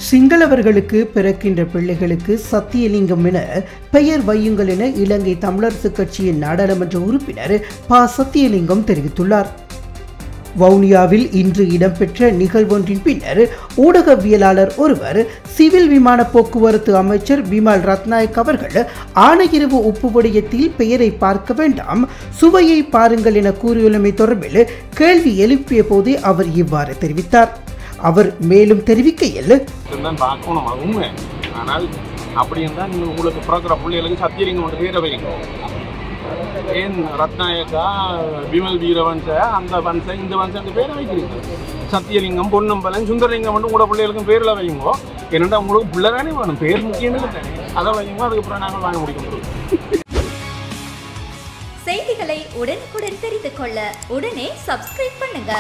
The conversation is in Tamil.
சிங்களவர்களுக்கு பிறக்கின்ற பிள்ளைகளுக்கு சத்தியலிங்கம் என பெயர் வையுங்கள் என இலங்கை தமிழரசு கட்சியின் நாடாளுமன்ற உறுப்பினர் ப சத்தியலிங்கம் தெரிவித்துள்ளார். வவுனியாவில் இன்று இடம்பெற்ற நிகழ்வொன்றின் பின்னர் ஊடகவியலாளர் ஒருவர் சிவில் விமான போக்குவரத்து அமைச்சர் விமல் ரத்நாயக் அவர்கள் ஆனையிரவு உப்பு வடியத்தில் பெயரை பார்க்க வேண்டாம், சுவையை பாருங்கள் என கூறியுள்ளமை தொடர்பில் கேள்வி எழுப்பிய போதே அவர் இவ்வாறு தெரிவித்தார். அவர் மேலும் தெரிவிக்கையில், ஆனால் அப்படி என்றால் நீங்கள் உங்களுக்கு பிறக்கிற பிள்ளைகளுக்கு சத்தியலிங்கம் பேரை வைங்க. ஏன் ரத்நாயக்கா விமல் வீரவன்ச அந்த வன்ச இந்த வன்ச அந்த பேரை வைக்கிறீங்க. சத்தியலிங்கம் பொன்னம்பலன் சுந்தரலிங்கம் மட்டும் கூட பிள்ளைகளுக்கும் பேரில் வைங்க. என்னென்னா உங்களுக்கு பிள்ளை தானே வேணும், பேர் முக்கியம் தானே, அதை வைங்க. அதுக்கப்புறம் நாங்கள் வாங்க முடியும். செய்திகளை உடனுக்குடன் தெரிந்து கொள்ள உடனே சப்ஸ்கிரைப் பண்ணுங்க.